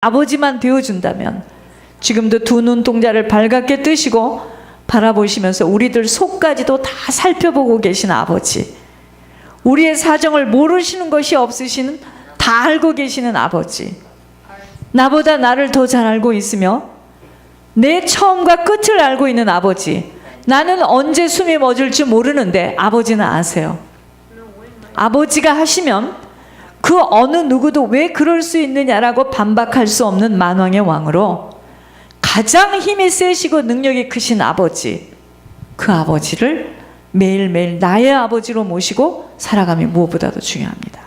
아버지만 되어준다면 지금도 두 눈동자를 발갛게 뜨시고 바라보시면서 우리들 속까지도 다 살펴보고 계신 아버지, 우리의 사정을 모르시는 것이 없으시는, 다 알고 계시는 아버지, 나보다 나를 더 잘 알고 있으며 내 처음과 끝을 알고 있는 아버지, 나는 언제 숨이 멎을지 모르는데 아버지는 아세요. 아버지가 하시면 그 어느 누구도 왜 그럴 수 있느냐라고 반박할 수 없는 만왕의 왕으로 가장 힘이 세시고 능력이 크신 아버지, 그 아버지를 매일매일 나의 아버지로 모시고 살아감이 무엇보다도 중요합니다.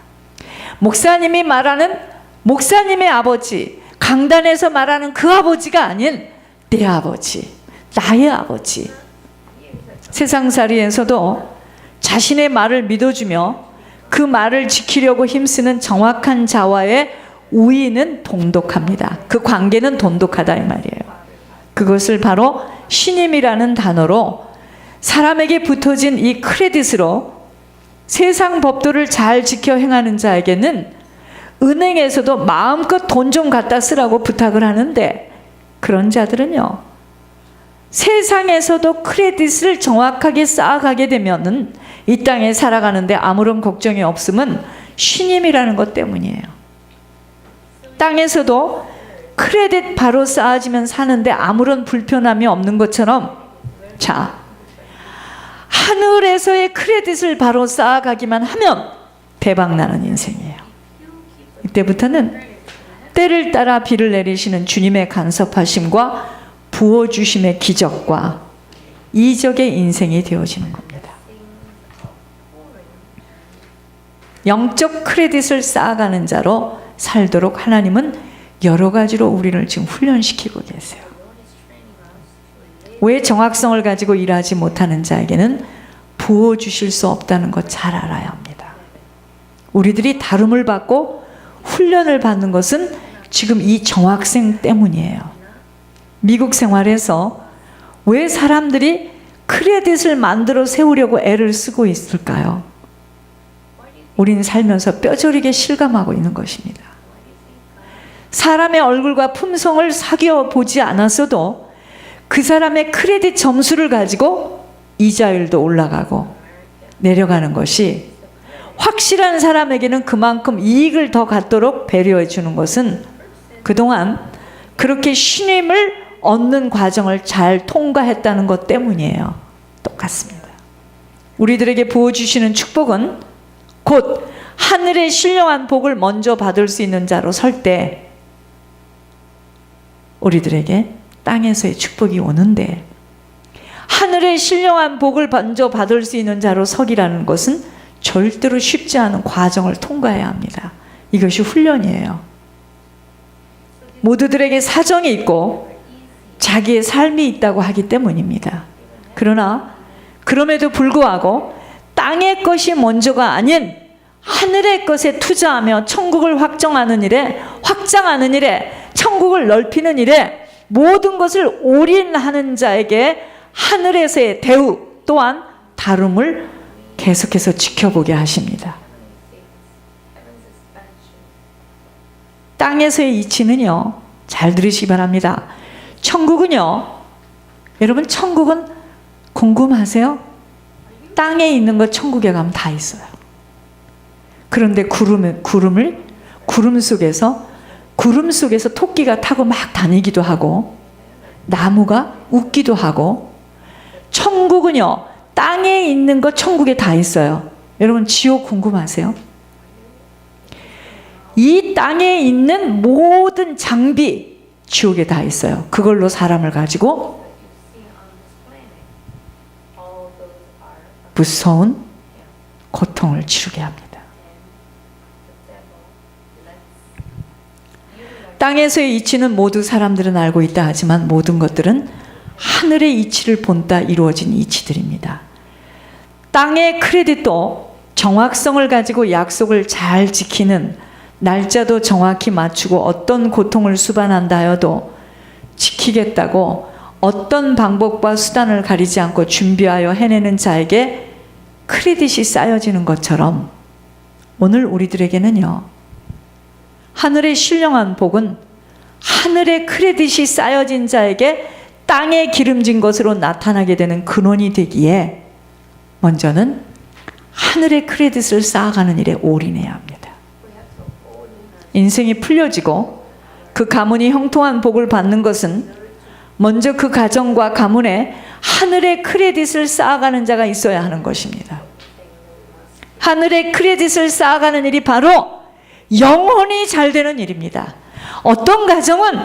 목사님이 말하는 목사님의 아버지, 강단에서 말하는 그 아버지가 아닌 내 아버지, 나의 아버지. 세상살이에서도 자신의 말을 믿어주며 그 말을 지키려고 힘쓰는 정확한 자와의 우위는 돈독합니다. 그 관계는 돈독하다 이 말이에요. 그것을 바로 신임이라는 단어로 사람에게 붙어진 이 크레딧으로 세상 법도를 잘 지켜 행하는 자에게는 은행에서도 마음껏 돈 좀 갖다 쓰라고 부탁을 하는데, 그런 자들은요, 세상에서도 크레딧을 정확하게 쌓아가게 되면은 이 땅에 살아가는데 아무런 걱정이 없음은 신임이라는 것 때문이에요. 땅에서도 크레딧 바로 쌓아지면 사는데 아무런 불편함이 없는 것처럼, 자, 하늘에서의 크레딧을 바로 쌓아가기만 하면 대박나는 인생이에요. 이때부터는 때를 따라 비를 내리시는 주님의 간섭하심과 부어주심의 기적과 이적의 인생이 되어지는 겁니다. 영적 크레딧을 쌓아가는 자로 살도록 하나님은 여러 가지로 우리를 지금 훈련시키고 계세요. 왜 정확성을 가지고 일하지 못하는 자에게는 부어주실 수 없다는 것 잘 알아야 합니다. 우리들이 다름을 받고 훈련을 받는 것은 지금 이 정확성 때문이에요. 미국 생활에서 왜 사람들이 크레딧을 만들어 세우려고 애를 쓰고 있을까요? 우리는 살면서 뼈저리게 실감하고 있는 것입니다. 사람의 얼굴과 품성을 사귀어 보지 않았어도 그 사람의 크레딧 점수를 가지고 이자율도 올라가고 내려가는 것이, 확실한 사람에게는 그만큼 이익을 더 갖도록 배려해 주는 것은 그동안 그렇게 신임을 얻는 과정을 잘 통과했다는 것 때문이에요. 똑같습니다. 우리들에게 부어주시는 축복은 곧 하늘의 신령한 복을 먼저 받을 수 있는 자로 설 때 우리들에게 땅에서의 축복이 오는데, 하늘의 신령한 복을 먼저 받을 수 있는 자로 서기라는 것은 절대로 쉽지 않은 과정을 통과해야 합니다. 이것이 훈련이에요. 모두들에게 사정이 있고 자기의 삶이 있다고 하기 때문입니다. 그러나 그럼에도 불구하고 땅의 것이 먼저가 아닌 하늘의 것에 투자하며 천국을 확장하는 일에, 천국을 넓히는 일에 모든 것을 올인하는 자에게 하늘에서의 대우 또한 다름을 계속해서 지켜보게 하십니다. 땅에서의 이치는요, 잘 들으시기 바랍니다. 천국은요, 여러분, 천국은 궁금하세요? 땅에 있는 거 천국에 가면 다 있어요. 그런데 구름 속에서 토끼가 타고 막 다니기도 하고 나무가 웃기도 하고, 천국은요, 땅에 있는 거 천국에 다 있어요. 여러분, 지옥 궁금하세요? 이 땅에 있는 모든 장비 지옥에 다 있어요. 그걸로 사람을 가지고 무서운 고통을 치르게 합니다. 땅에서의 이치는 모두 사람들은 알고 있다 하지만 모든 것들은 하늘의 이치를 본따 이루어진 이치들입니다. 땅의 크레딧도 정확성을 가지고 약속을 잘 지키는, 날짜도 정확히 맞추고 어떤 고통을 수반한다 하여도 지키겠다고 어떤 방법과 수단을 가리지 않고 준비하여 해내는 자에게 크레딧이 쌓여지는 것처럼 오늘 우리들에게는요, 하늘의 신령한 복은 하늘의 크레딧이 쌓여진 자에게 땅에 기름진 것으로 나타나게 되는 근원이 되기에 먼저는 하늘의 크레딧을 쌓아가는 일에 올인해야 합니다. 인생이 풀려지고 그 가문이 형통한 복을 받는 것은 먼저 그 가정과 가문에 하늘의 크레딧을 쌓아가는 자가 있어야 하는 것입니다. 하늘의 크레딧을 쌓아가는 일이 바로 영혼이 잘 되는 일입니다. 어떤 가정은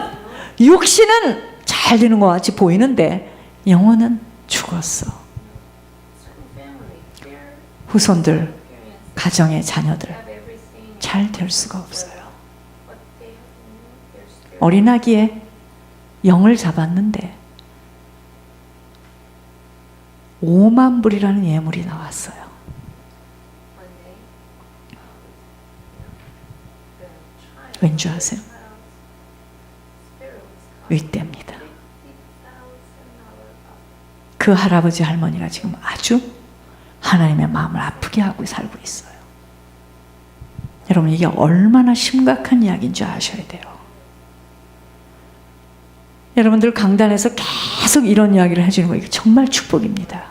육신은 잘 되는 것 같이 보이는데 영혼은 죽었어. 후손들, 가정의 자녀들 잘 될 수가 없어요. 어린아기에 영을 잡았는데 5만 불이라는 예물이 나왔어요. 왠지 아세요? 윗대입니다. 그 할아버지 할머니가 지금 아주 하나님의 마음을 아프게 하고 살고 있어요. 여러분, 이게 얼마나 심각한 이야기인지 아셔야 돼요. 여러분들 강단에서 계속 이런 이야기를 해주는 거, 이게 정말 축복입니다.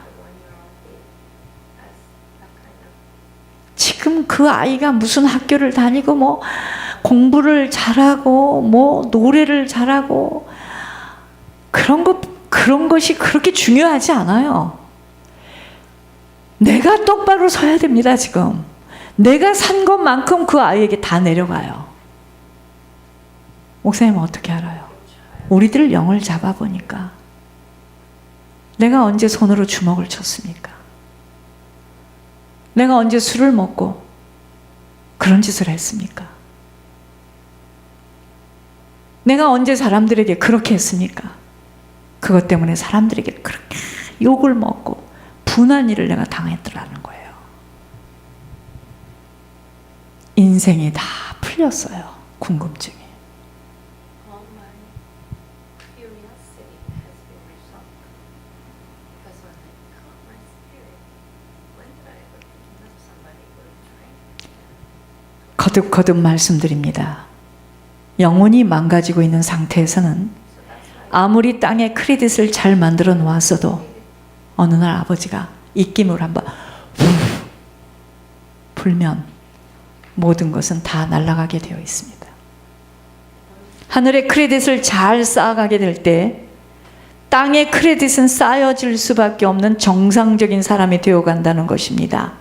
지금 그 아이가 무슨 학교를 다니고 뭐 공부를 잘하고 뭐 노래를 잘하고 그런 것이 그렇게 중요하지 않아요. 내가 똑바로 서야 됩니다. 지금 내가 산 것만큼 그 아이에게 다 내려가요. 목사님은 어떻게 알아요? 우리들 영을 잡아보니까 내가 언제 손으로 주먹을 쳤습니까? 내가 언제 술을 먹고 그런 짓을 했습니까? 내가 언제 사람들에게 그렇게 했습니까? 그것 때문에 사람들에게 그렇게 욕을 먹고 분한 일을 내가 당했더라는 거예요. 인생이 다 풀렸어요. 궁금증이. 거듭 말씀드립니다. 영혼이 망가지고 있는 상태에서는 아무리 땅에 크레딧을 잘 만들어 놓았어도 어느 날 아버지가 입김으로 한번 불면 모든 것은 다 날아가게 되어 있습니다. 하늘의 크레딧을 잘 쌓아가게 될 때 땅의 크레딧은 쌓여질 수밖에 없는 정상적인 사람이 되어간다는 것입니다.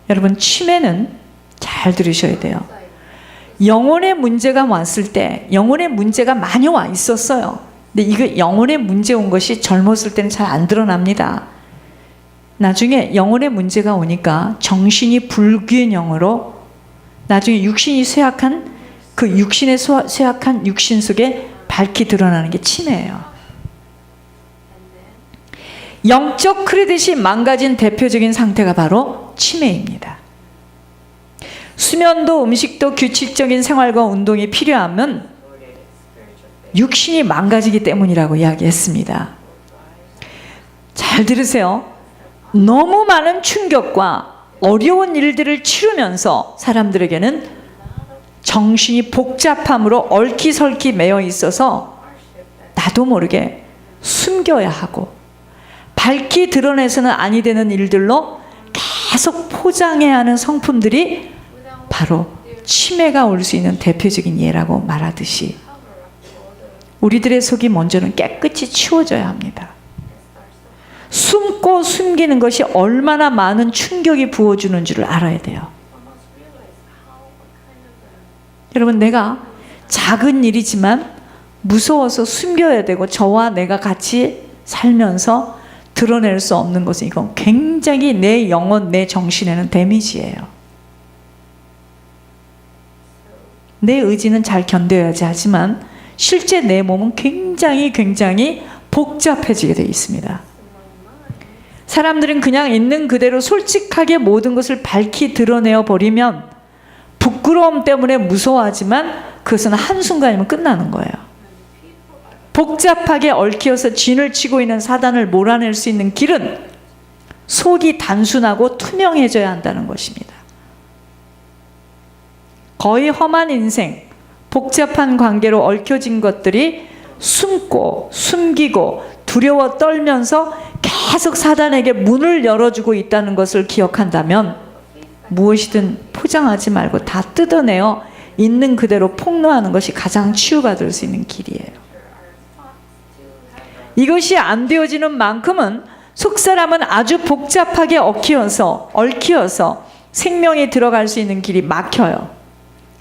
여러분, 치매는 잘 들으셔야 돼요. 영혼의 문제가 왔을 때, 영혼의 문제가 많이 와 있었어요. 근데 이거 영혼의 문제 온 것이 젊었을 때는 잘 안 드러납니다. 나중에 영혼의 문제가 오니까 정신이 불균형으로 나중에 육신이 쇠약한 그 육신의 쇠약한 육신 속에 밝히 드러나는 게 치매예요. 영적 크레딧이 망가진 대표적인 상태가 바로 치매입니다. 수면도 음식도 규칙적인 생활과 운동이 필요하면 육신이 망가지기 때문이라고 이야기했습니다. 잘 들으세요. 너무 많은 충격과 어려운 일들을 치르면서 사람들에게는 정신이 복잡함으로 얽히설키 매여 있어서 나도 모르게 숨겨야 하고 밝히 드러내서는 아니 되는 일들로 계속 포장해야 하는 성품들이 바로 치매가 올 수 있는 대표적인 예라고 말하듯이 우리들의 속이 먼저는 깨끗이 치워져야 합니다. 숨고 숨기는 것이 얼마나 많은 충격이 부어주는 줄을 알아야 돼요. 여러분, 내가 작은 일이지만 무서워서 숨겨야 되고 저와 내가 같이 살면서 드러낼 수 없는 것은 이건 굉장히 내 영혼, 내 정신에는 데미지예요. 내 의지는 잘 견뎌야지 하지만 실제 내 몸은 굉장히 복잡해지게 되어 있습니다. 사람들은 그냥 있는 그대로 솔직하게 모든 것을 밝히 드러내어 버리면 부끄러움 때문에 무서워하지만 그것은 한순간이면 끝나는 거예요. 복잡하게 얽혀서 진을 치고 있는 사단을 몰아낼 수 있는 길은 속이 단순하고 투명해져야 한다는 것입니다. 거의 험한 인생, 복잡한 관계로 얽혀진 것들이 숨고 숨기고 두려워 떨면서 계속 사단에게 문을 열어주고 있다는 것을 기억한다면 무엇이든 포장하지 말고 다 뜯어내어 있는 그대로 폭로하는 것이 가장 치유받을 수 있는 길이에요. 이것이 안 되어지는 만큼은 속사람은 아주 복잡하게 얽혀서 생명이 들어갈 수 있는 길이 막혀요.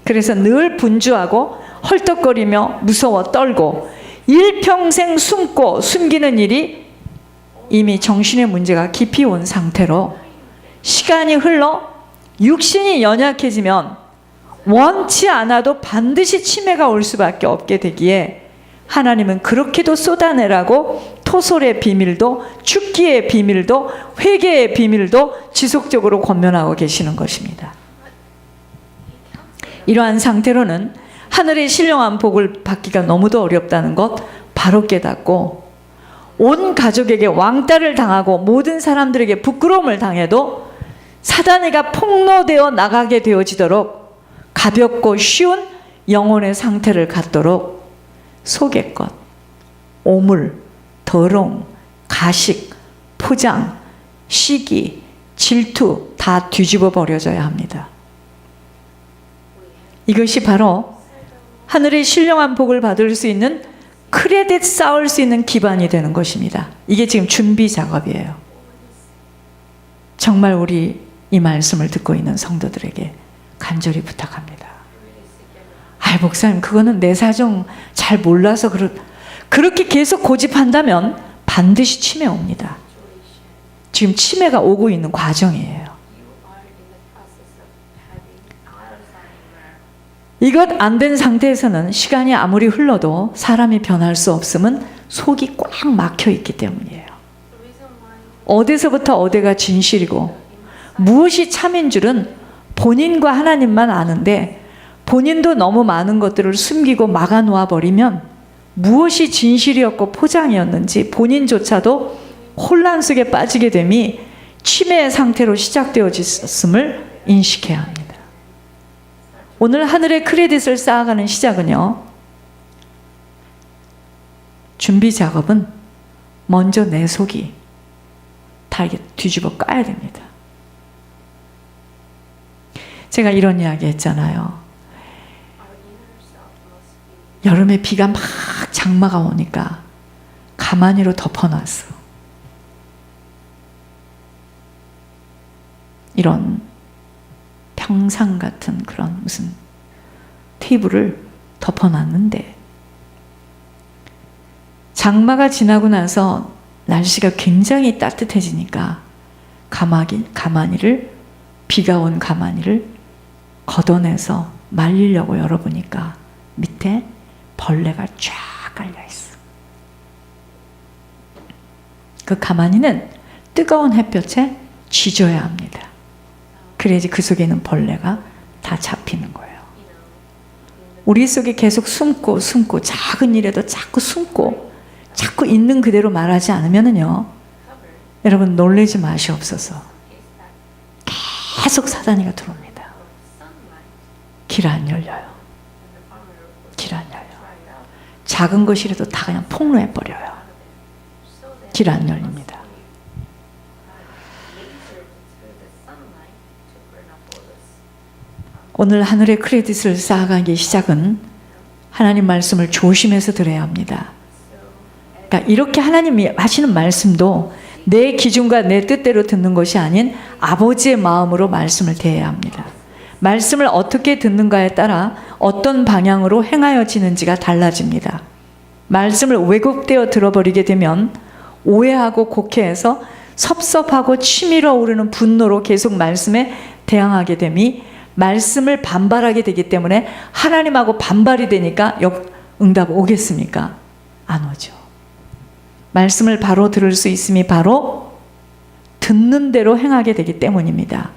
그래서 늘 분주하고 헐떡거리며 무서워 떨고 일평생 숨고 숨기는 일이 이미 정신의 문제가 깊이 온 상태로 시간이 흘러 육신이 연약해지면 원치 않아도 반드시 치매가 올 수밖에 없게 되기에 하나님은 그렇게도 쏟아내라고 토솔의 비밀도 죽기의 비밀도 회개의 비밀도 지속적으로 권면하고 계시는 것입니다. 이러한 상태로는 하늘의 신령한 복을 받기가 너무도 어렵다는 것 바로 깨닫고 온 가족에게 왕따를 당하고 모든 사람들에게 부끄러움을 당해도 사단이가 폭로되어 나가게 되어지도록 가볍고 쉬운 영혼의 상태를 갖도록 속의 것, 오물, 더러움, 가식, 포장, 시기, 질투 다 뒤집어 버려져야 합니다. 이것이 바로 하늘의 신령한 복을 받을 수 있는 크레딧 쌓을 수 있는 기반이 되는 것입니다. 이게 지금 준비 작업이에요. 정말 우리 이 말씀을 듣고 있는 성도들에게 간절히 부탁합니다. 아이 목사님 그거는 내 사정 잘 몰라서 그렇게 계속 고집한다면 반드시 치매 옵니다. 지금 치매가 오고 있는 과정이에요. 이것 안 된 상태에서는 시간이 아무리 흘러도 사람이 변할 수 없음은 속이 꽉 막혀 있기 때문이에요. 어디서부터 어디가 진실이고 무엇이 참인 줄은 본인과 하나님만 아는데 본인도 너무 많은 것들을 숨기고 막아놓아 버리면 무엇이 진실이었고 포장이었는지 본인조차도 혼란 속에 빠지게 됨이 치매의 상태로 시작되어졌음을 인식해야 합니다. 오늘 하늘의 크레딧을 쌓아가는 시작은요. 준비 작업은 먼저 내 속이 다 이게 뒤집어 까야 됩니다. 제가 이런 이야기 했잖아요. 여름에 비가 막 장마가 오니까 가마니로 덮어놨어. 이런 평상 같은 그런 무슨 테이블을 덮어놨는데 장마가 지나고 나서 날씨가 굉장히 따뜻해지니까 가마니를 비가 온 가마니를 걷어내서 말리려고 열어보니까 밑에 벌레가 쫙 깔려있어. 그 가마니는 뜨거운 햇볕에 쥐져야 합니다. 그래야지 그 속에 있는 벌레가 다 잡히는 거예요. 우리 속에 계속 숨고 작은 일에도 자꾸 숨고 자꾸 있는 그대로 말하지 않으면요 여러분 놀라지 마시옵소서. 계속 사단이가 들어옵니다. 길 안 열려요. 길 안 열려요. 작은 것이라도 다 그냥 폭로해버려요. 길 안 열립니다. 오늘 하늘의 크레딧을 쌓아가기 시작은 하나님 말씀을 조심해서 들어야 합니다. 그러니까 이렇게 하나님이 하시는 말씀도 내 기준과 내 뜻대로 듣는 것이 아닌 아버지의 마음으로 말씀을 대해야 합니다. 말씀을 어떻게 듣는가에 따라 어떤 방향으로 행하여지는지가 달라집니다. 말씀을 왜곡되어 들어버리게 되면 오해하고 곡해해서 섭섭하고 치밀어 오르는 분노로 계속 말씀에 대항하게 됨이 말씀을 반발하게 되기 때문에 하나님하고 반발이 되니까 응답 오겠습니까? 안 오죠. 말씀을 바로 들을 수 있음이 바로 듣는 대로 행하게 되기 때문입니다.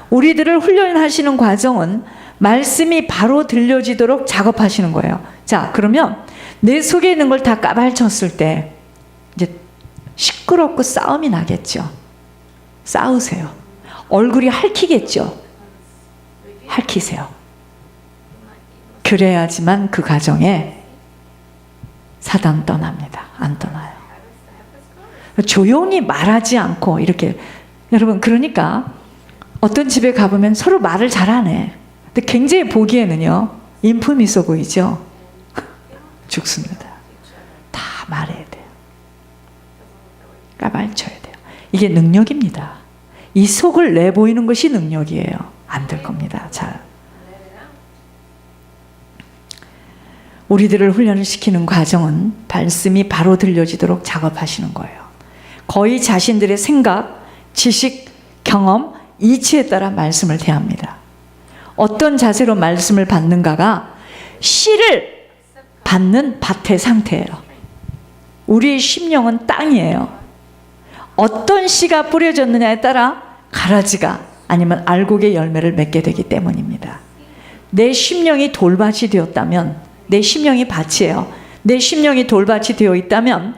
우리들을 훈련하시는 과정은 말씀이 바로 들려지도록 작업하시는 거예요. 자, 그러면 내 속에 있는 걸 다 까발쳤을 때 이제 시끄럽고 싸움이 나겠죠. 싸우세요. 얼굴이 핥히겠죠. 핥히세요. 그래야지만 그 가정에 사단 떠납니다. 안 떠나요. 조용히 말하지 않고 이렇게, 여러분, 그러니까 어떤 집에 가보면 서로 말을 잘하네. 근데 굉장히 보기에는요, 인품 있어 보이죠? 죽습니다. 다 말해야 돼요. 까발쳐야 돼요. 이게 능력입니다. 이 속을 내보이는 것이 능력이에요. 안 될 겁니다. 잘. 우리들을 훈련을 시키는 과정은 말씀이 바로 들려지도록 작업하시는 거예요. 거의 자신들의 생각, 지식, 경험, 이치에 따라 말씀을 대합니다. 어떤 자세로 말씀을 받는가가 씨를 받는 밭의 상태예요. 우리의 심령은 땅이에요. 어떤 씨가 뿌려졌느냐에 따라 가라지가 아니면 알곡의 열매를 맺게 되기 때문입니다. 내 심령이 돌밭이 되었다면, 내 심령이 밭이에요. 내 심령이 돌밭이 되어 있다면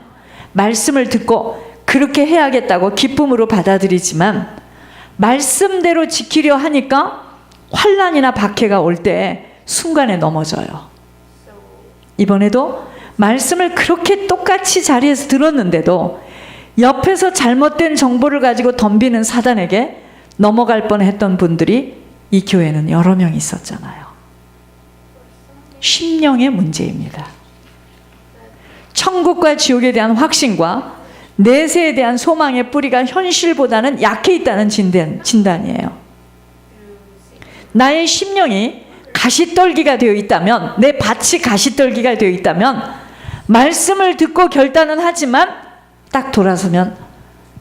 말씀을 듣고 그렇게 해야겠다고 기쁨으로 받아들이지만 말씀대로 지키려 하니까 환난이나 박해가 올 때 순간에 넘어져요. 이번에도 말씀을 그렇게 똑같이 자리에서 들었는데도 옆에서 잘못된 정보를 가지고 덤비는 사단에게 넘어갈 뻔했던 분들이 이 교회는 여러 명 있었잖아요. 심령의 문제입니다. 천국과 지옥에 대한 확신과 내세에 대한 소망의 뿌리가 현실보다는 약해 있다는 진단이에요. 나의 심령이 가시떨기가 되어 있다면, 내 밭이 가시떨기가 되어 있다면 말씀을 듣고 결단은 하지만 딱 돌아서면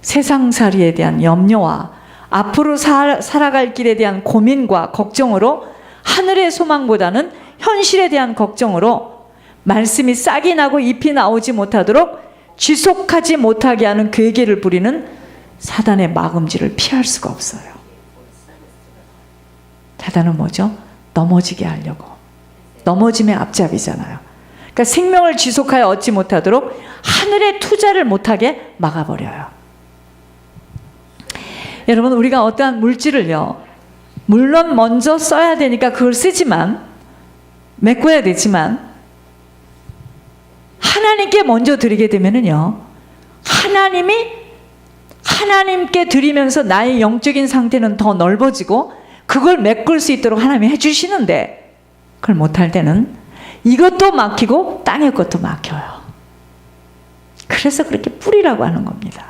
세상살이에 대한 염려와 앞으로 살아갈 길에 대한 고민과 걱정으로, 하늘의 소망보다는 현실에 대한 걱정으로 말씀이 싹이 나고 잎이 나오지 못하도록 지속하지 못하게 하는 괴계를 부리는 사단의 막음질을 피할 수가 없어요. 사단은 뭐죠? 넘어지게 하려고. 넘어짐의 앞잡이잖아요. 그러니까 생명을 지속하여 얻지 못하도록 하늘에 투자를 못하게 막아버려요. 여러분, 우리가 어떠한 물질을요, 물론 먼저 써야 되니까 그걸 쓰지만, 메꿔야 되지만, 하나님께 먼저 드리게 되면은요, 하나님께 드리면서 나의 영적인 상태는 더 넓어지고 그걸 메꿀 수 있도록 하나님이 해주시는데, 그걸 못할 때는 이것도 막히고 땅의 것도 막혀요. 그래서 그렇게 뿌리라고 하는 겁니다.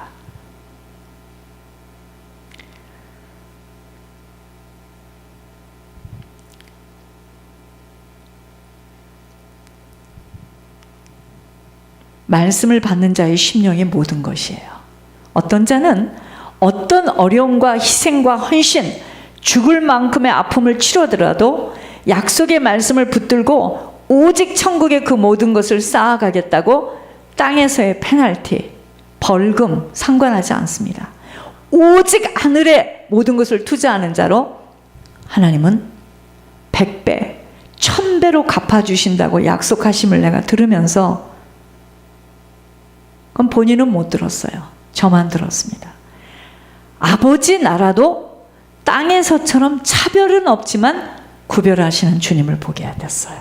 말씀을 받는 자의 심령이 모든 것이에요. 어떤 자는 어떤 어려움과 희생과 헌신, 죽을 만큼의 아픔을 치르더라도 약속의 말씀을 붙들고 오직 천국의 그 모든 것을 쌓아가겠다고 땅에서의 페널티, 벌금 상관하지 않습니다. 오직 하늘에 모든 것을 투자하는 자로 하나님은 100배, 1000배로 갚아주신다고 약속하심을 내가 들으면서, 그럼 본인은 못 들었어요. 저만 들었습니다. 아버지 나라도 땅에서처럼 차별은 없지만 구별하시는 주님을 보게 됐어요.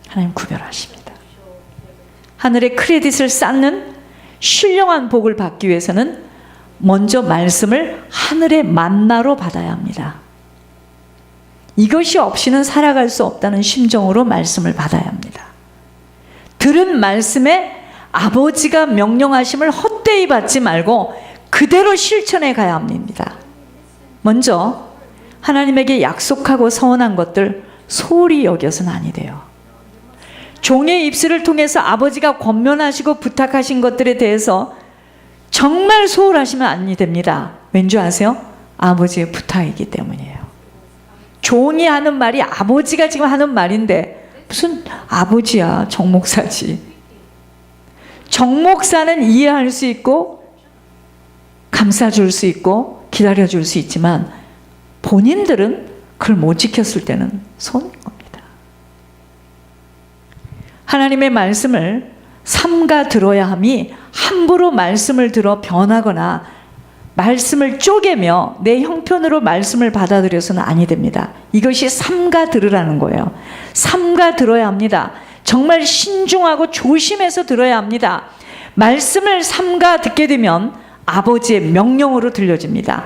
하나님 구별하십니다. 하늘의 크레딧을 쌓는 신령한 복을 받기 위해서는 먼저 말씀을 하늘의 만나로 받아야 합니다. 이것이 없이는 살아갈 수 없다는 심정으로 말씀을 받아야 합니다. 들은 말씀에 아버지가 명령하심을 헛되이 받지 말고 그대로 실천해 가야 합니다. 먼저 하나님에게 약속하고 서원한 것들 소홀히 여겨서는 아니 돼요. 종의 입술을 통해서 아버지가 권면하시고 부탁하신 것들에 대해서 정말 소홀하시면 아니 됩니다. 왠지 아세요? 아버지의 부탁이기 때문이에요. 종이 하는 말이 아버지가 지금 하는 말인데 무슨 아버지야, 정목사지. 정목사는 이해할 수 있고 감싸줄 수 있고 기다려줄 수 있지만 본인들은 그걸 못 지켰을 때는 손해인 겁니다. 하나님의 말씀을 삼가 들어야 함이 함부로 말씀을 들어 변하거나 말씀을 쪼개며 내 형편으로 말씀을 받아들여서는 아니 됩니다. 이것이 삼가 들으라는 거예요. 삼가 들어야 합니다. 정말 신중하고 조심해서 들어야 합니다. 말씀을 삼가 듣게 되면 아버지의 명령으로 들려집니다.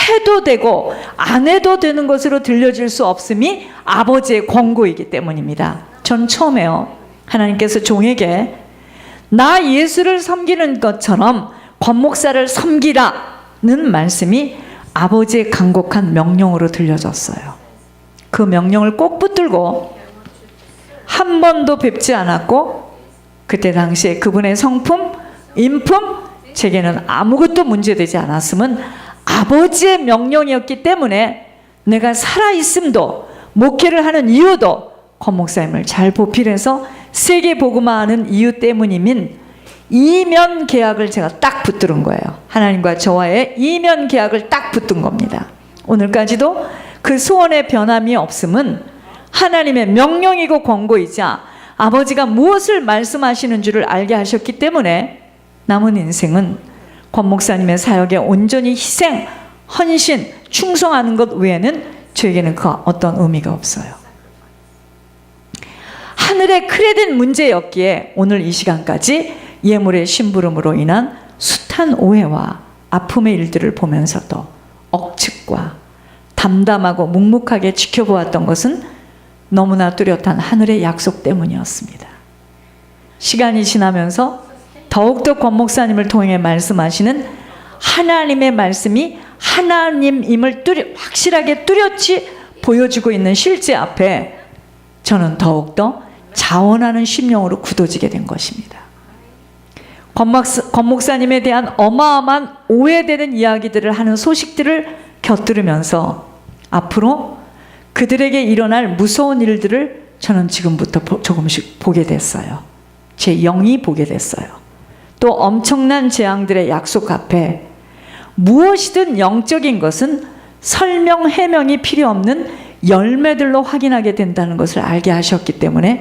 해도 되고 안 해도 되는 것으로 들려질 수 없음이 아버지의 권고이기 때문입니다. 전 처음에요, 하나님께서 종에게 나 예수를 섬기는 것처럼 권 목사를 섬기라는 말씀이 아버지의 간곡한 명령으로 들려졌어요. 그 명령을 꼭 붙들고 한 번도 뵙지 않았고, 그때 당시에 그분의 성품, 인품, 제게는 아무것도 문제되지 않았음은 아버지의 명령이었기 때문에 내가 살아있음도, 목회를 하는 이유도 권 목사님을 잘 보필해서 세계 복음화하는 이유 때문이민 이면 계약을 제가 딱 붙들은 거예요. 하나님과 저와의 이면 계약을 딱 붙든 겁니다. 오늘까지도 그 소원의 변함이 없음은 하나님의 명령이고 권고이자 아버지가 무엇을 말씀하시는 줄을 알게 하셨기 때문에 남은 인생은 권 목사님의 사역에 온전히 희생, 헌신, 충성하는 것 외에는 저에게는 그 어떤 의미가 없어요. 하늘의 크레딧 문제였기에 오늘 이 시간까지 예물의 심부름으로 인한 숱한 오해와 아픔의 일들을 보면서도 억측과 담담하고 묵묵하게 지켜보았던 것은 너무나 뚜렷한 하늘의 약속 때문이었습니다. 시간이 지나면서 더욱더 권 목사님을 통해 말씀하시는 하나님의 말씀이 하나님임을 확실하게 뚜렷이 보여주고 있는 실제 앞에 저는 더욱더 자원하는 심령으로 굳어지게 된 것입니다. 권 목사님에 대한 어마어마한 오해되는 이야기들을 하는 소식들을 곁들으면서 앞으로 그들에게 일어날 무서운 일들을 저는 지금부터 조금씩 보게 됐어요. 제 영이 보게 됐어요. 또 엄청난 재앙들의 약속 앞에 무엇이든 영적인 것은 설명, 해명이 필요 없는 열매들로 확인하게 된다는 것을 알게 하셨기 때문에